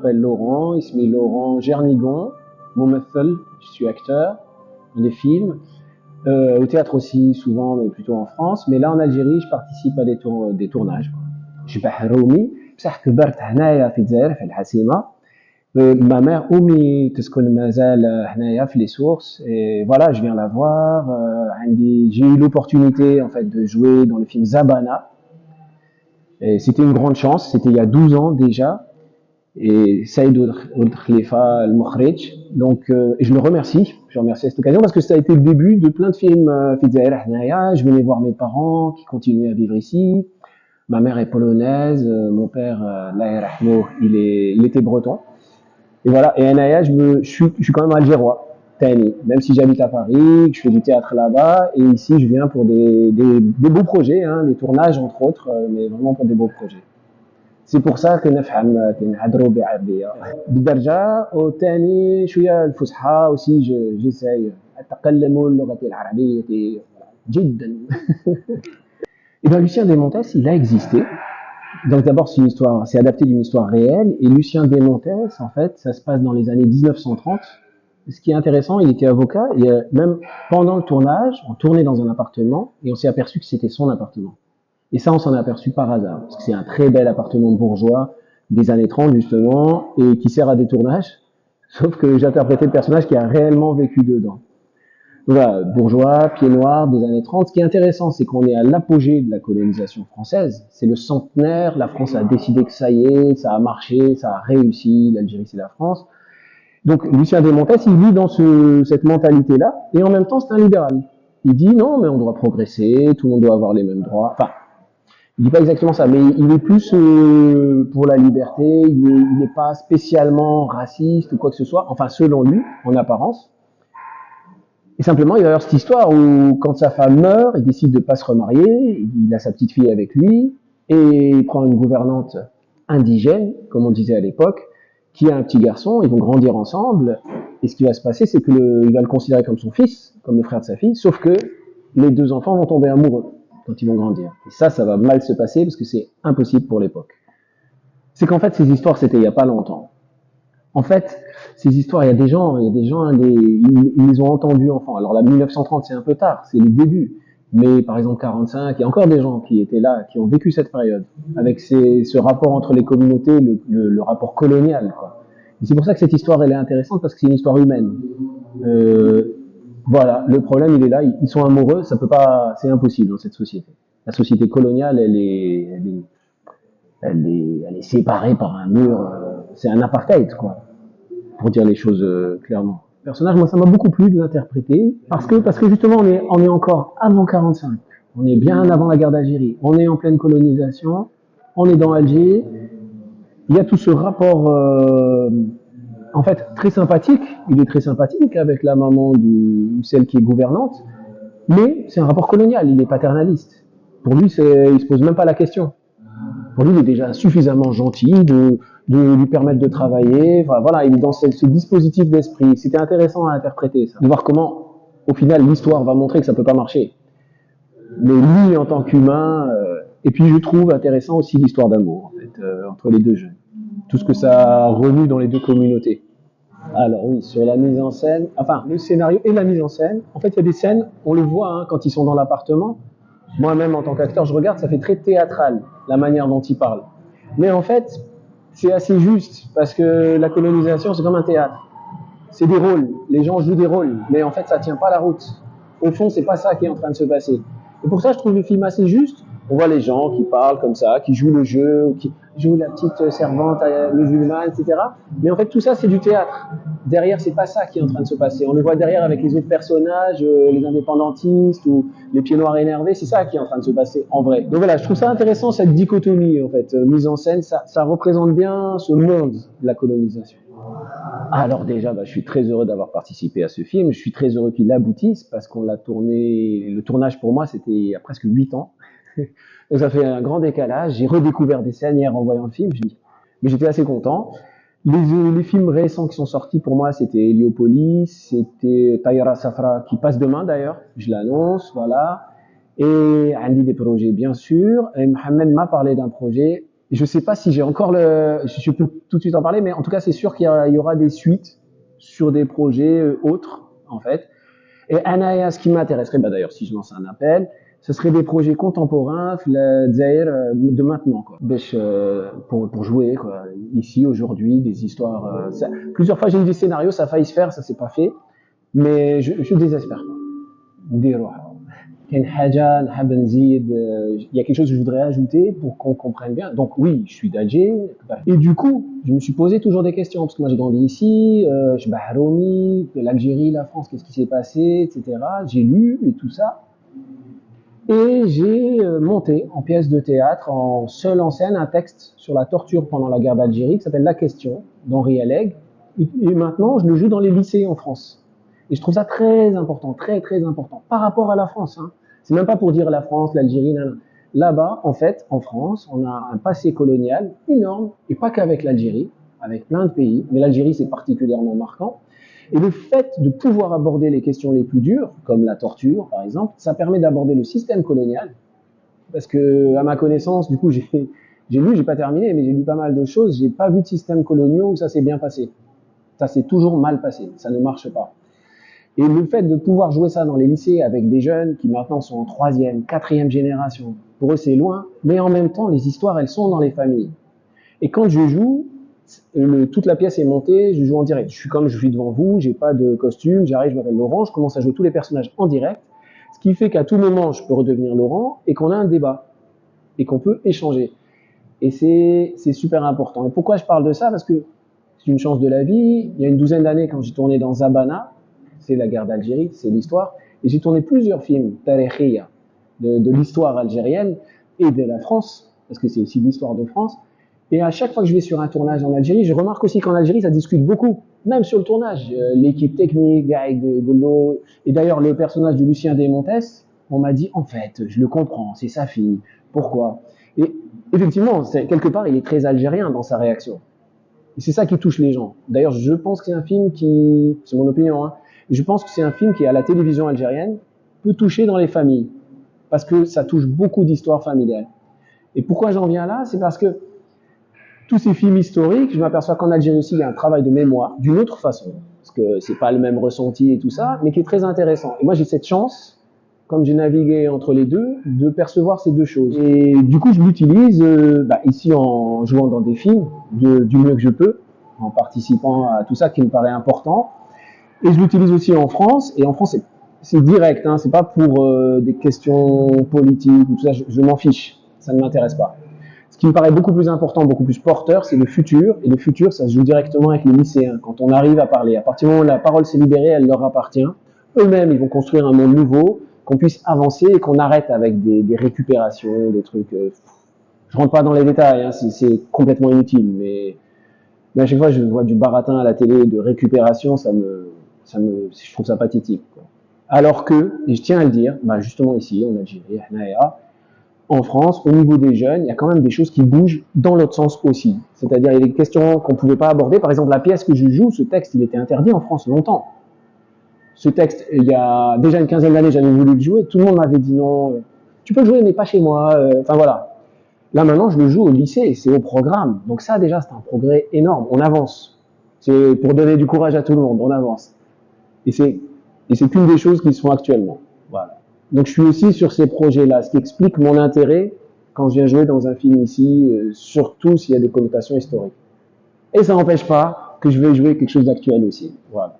m'appelle Laurent, il se met Laurent Gernigon, ممثل, je suis acteur dans des films, au théâtre aussi souvent, mais plutôt en France. Mais là en Algérie, je participe à des tournages. شبح رومي بصح كبرت هنايا في الجزائر في العاصمة. Ma mère أمي تسكن مازال هنايا في les sources et voilà, je viens la voir. J'ai eu l'opportunité en fait de jouer dans le film Zabana. Et c'était une grande chance, c'était il y a 12 ans déjà. Et Saïd Ould Khalifa al-Mukhrij. Donc, je le remercie. Je remercie à cette occasion parce que ça a été le début de plein de films. Je venais voir mes parents qui continuaient à vivre ici. Ma mère est polonaise, mon père, il était breton. Et voilà. Et Anaya, je suis quand même algérois. Tani. Même si j'habite à Paris, que je fais du théâtre là-bas. Et ici, je viens pour des beaux projets, hein, des tournages entre autres, mais vraiment pour des beaux projets. C'est pour ça que نفهم كنهضروا بعربية بالدرجة والثاني شوية الفصحى aussi j'essaye أتقلم اللغة العربية جدا. Et bien Lucien Desmontes, il a existé. Donc d'abord c'est une histoire, c'est adapté d'une histoire réelle et Lucien Desmontes, en fait, ça se passe dans les années 1930. Ce qui est intéressant, il était avocat et même pendant le tournage, on tournait dans un appartement et on s'est aperçu que c'était son appartement. Et ça, on s'en est aperçu par hasard, parce que c'est un très bel appartement de bourgeois des années 30, justement, et qui sert à des tournages, sauf que j'interprétais le personnage qui a réellement vécu dedans. Donc voilà, bourgeois, pied noir, des années 30. Ce qui est intéressant, c'est qu'on est à l'apogée de la colonisation française. C'est le centenaire, la France a décidé que ça y est, ça a marché, ça a réussi, l'Algérie c'est la France. Donc Lucien Desmontes, il vit dans cette mentalité-là, et en même temps, c'est un libéral. Il dit non, mais on doit progresser, tout le monde doit avoir les mêmes droits. Enfin, il dit pas exactement ça, mais il est plus pour la liberté, il n'est pas spécialement raciste ou quoi que ce soit, enfin selon lui, en apparence. Et simplement, il va y avoir cette histoire où quand sa femme meurt, il décide de pas se remarier, il a sa petite fille avec lui, et il prend une gouvernante indigène, comme on disait à l'époque, qui a un petit garçon, ils vont grandir ensemble, et ce qui va se passer, c'est qu'il va le considérer comme son fils, comme le frère de sa fille, sauf que les deux enfants vont tomber amoureux quand ils vont grandir. Et ça va mal se passer parce que c'est impossible pour l'époque. C'est qu'en fait, ces histoires, c'était il n'y a pas longtemps. En fait, ces histoires, il y a des gens, ils les ont entendues enfants. Alors là, 1930, c'est un peu tard, c'est le début. Mais par exemple, 45, il y a encore des gens qui étaient là, qui ont vécu cette période, avec ce rapport entre les communautés, le rapport colonial, quoi. Et c'est pour ça que cette histoire, elle est intéressante, parce que c'est une histoire humaine. Voilà, le problème, il est là, ils sont amoureux, ça peut pas, c'est impossible dans cette société. La société coloniale, elle est séparée par un mur, c'est un apartheid, quoi, pour dire les choses clairement. Le personnage, moi, ça m'a beaucoup plu de l'interpréter, parce que justement, on est encore avant 45. On est bien avant la guerre d'Algérie. On est en pleine colonisation. On est dans Alger. Il y a tout ce rapport, en fait, très sympathique. Il est très sympathique avec la maman celle qui est gouvernante. Mais c'est un rapport colonial. Il est paternaliste. Pour lui, il se pose même pas la question. Pour lui, il est déjà suffisamment gentil de lui permettre de travailler. Enfin, voilà, il est dans ce dispositif d'esprit. C'était intéressant à interpréter, ça. De voir comment, au final, l'histoire va montrer que ça peut pas marcher. Mais lui, en tant qu'humain, et puis je trouve intéressant aussi l'histoire d'amour, en fait, entre les deux jeunes. Tout ce que ça a remu dans les deux communautés. Alors oui, sur la mise en scène, enfin, le scénario et la mise en scène, en fait, il y a des scènes, on le voit, hein, quand ils sont dans l'appartement. Moi-même, en tant qu'acteur, je regarde, ça fait très théâtral, la manière dont ils parlent. Mais en fait, c'est assez juste, parce que la colonisation, c'est comme un théâtre. C'est des rôles, les gens jouent des rôles, mais en fait, ça tient pas la route. Au fond, c'est pas ça qui est en train de se passer. Et pour ça, je trouve le film assez juste. On voit les gens qui parlent comme ça, qui jouent le jeu, qui jouent la petite servante musulmane, etc. Mais en fait, tout ça, c'est du théâtre. Derrière, c'est pas ça qui est en train de se passer. On le voit derrière avec les autres personnages, les indépendantistes ou les pieds noirs énervés. C'est ça qui est en train de se passer en vrai. Donc voilà, je trouve ça intéressant, cette dichotomie, en fait, mise en scène. Ça représente bien ce monde de la colonisation. Alors déjà, je suis très heureux d'avoir participé à ce film. Je suis très heureux qu'il aboutisse parce qu'on l'a tourné. Le tournage pour moi, c'était il y a presque 8 ans. Donc ça fait un grand décalage. J'ai redécouvert des scènes hier en voyant le film. Mais j'étais assez content. Les films récents qui sont sortis pour moi, c'était Héliopolis, c'était Tayara Safra qui passe demain d'ailleurs. Je l'annonce, voilà. Et Andy des projets bien sûr. Et Mohamed m'a parlé d'un projet Et je sais pas si j'ai encore je peux tout de suite en parler, mais en tout cas, c'est sûr qu'il y aura des suites sur des projets autres, en fait. Et Anaya, ce qui m'intéresserait, bah d'ailleurs, si je lance un appel, ce serait des projets contemporains, de maintenant, quoi. Pour jouer, quoi. Ici, aujourd'hui, des histoires, plusieurs fois, j'ai eu des scénarios, ça a failli se faire, ça s'est pas fait. Mais je désespère pas. Il y a quelque chose que je voudrais ajouter pour qu'on comprenne bien. Donc oui, je suis d'Alger. Et du coup, je me suis posé toujours des questions, parce que moi j'ai grandi ici, je suis Bahroumi, l'Algérie, la France, qu'est-ce qui s'est passé, etc. J'ai lu et tout ça. Et j'ai monté en pièce de théâtre, en seule en scène, un texte sur la torture pendant la guerre d'Algérie qui s'appelle La Question, d'Henri Alleg. Et maintenant, je le joue dans les lycées en France. Et je trouve ça très important, très très important, par rapport à la France. Hein. C'est même pas pour dire la France, l'Algérie, là-bas, en fait, en France, on a un passé colonial énorme, et pas qu'avec l'Algérie, avec plein de pays, mais l'Algérie c'est particulièrement marquant. Et le fait de pouvoir aborder les questions les plus dures, comme la torture par exemple, ça permet d'aborder le système colonial, parce que à ma connaissance, du coup j'ai pas terminé, mais j'ai lu pas mal de choses, j'ai pas vu de système colonial où ça s'est bien passé. Ça s'est toujours mal passé, ça ne marche pas. Et le fait de pouvoir jouer ça dans les lycées avec des jeunes qui maintenant sont en troisième, quatrième génération, pour eux c'est loin, mais en même temps les histoires elles sont dans les familles. Et quand je joue, toute la pièce est montée, je joue en direct. Je suis comme je suis devant vous, j'ai pas de costume, j'arrive, je m'appelle Laurent, je commence à jouer tous les personnages en direct, ce qui fait qu'à tout moment je peux redevenir Laurent et qu'on a un débat et qu'on peut échanger. Et c'est super important. Et pourquoi je parle de ça? Parce que c'est une chance de la vie. Il y a une douzaine d'années, quand j'ai tourné dans Zabana, c'est la guerre d'Algérie, c'est l'histoire, et j'ai tourné plusieurs films, Tarikhia, de l'histoire algérienne et de la France, parce que c'est aussi l'histoire de France. Et à chaque fois que je vais sur un tournage en Algérie, je remarque aussi qu'en Algérie, ça discute beaucoup, même sur le tournage. L'équipe technique, Gaïg Gollo, et d'ailleurs le personnage de Lucien Desmontes, on m'a dit, en fait, je le comprends, c'est sa fille, pourquoi? Et effectivement, quelque part, il est très algérien dans sa réaction. Et c'est ça qui touche les gens. D'ailleurs, je pense que c'est un film qui, c'est mon opinion, hein, je pense que c'est un film qui, à la télévision algérienne, peut toucher dans les familles, parce que ça touche beaucoup d'histoires familiales. Et pourquoi j'en viens là? C'est parce que tous ces films historiques, je m'aperçois qu'en Algérie aussi, il y a un travail de mémoire, d'une autre façon, parce que c'est pas le même ressenti et tout ça, mais qui est très intéressant. Et moi, j'ai cette chance, comme j'ai navigué entre les deux, de percevoir ces deux choses. Et du coup, je l'utilise ici en jouant dans des films, du mieux que je peux, en participant à tout ça qui me paraît important. Et je l'utilise aussi en France, et en France, c'est direct, hein, c'est pas pour des questions politiques ou tout ça, je m'en fiche, ça ne m'intéresse pas. Ce qui me paraît beaucoup plus important, beaucoup plus porteur, c'est le futur. Et le futur, ça se joue directement avec les lycéens. Quand on arrive à parler, à partir du moment où la parole s'est libérée, elle leur appartient. Eux-mêmes, ils vont construire un monde nouveau, qu'on puisse avancer et qu'on arrête avec des récupérations, des trucs. Je rentre pas dans les détails, hein, c'est complètement inutile. Mais à chaque fois, je vois du baratin à la télé de récupération, je trouve ça pathétique. Quoi. Alors que, et je tiens à le dire, justement ici, en Algérie, en France, au niveau des jeunes, il y a quand même des choses qui bougent dans l'autre sens aussi. C'est-à-dire, il y a des questions qu'on ne pouvait pas aborder. Par exemple, la pièce que je joue, ce texte, il était interdit en France longtemps. Ce texte, il y a déjà une quinzaine d'années, j'avais voulu le jouer. Tout le monde m'avait dit non, tu peux le jouer, mais pas chez moi. Enfin voilà. Là, maintenant, je le joue au lycée, c'est au programme. Donc ça, déjà, c'est un progrès énorme. On avance. C'est pour donner du courage à tout le monde, on avance. Et c'est qu'une des choses qui se font actuellement. Voilà. Donc je suis aussi sur ces projets-là, ce qui explique mon intérêt quand je viens jouer dans un film ici, surtout s'il y a des connotations historiques. Et ça n'empêche pas que je vais jouer quelque chose d'actuel aussi. Voilà.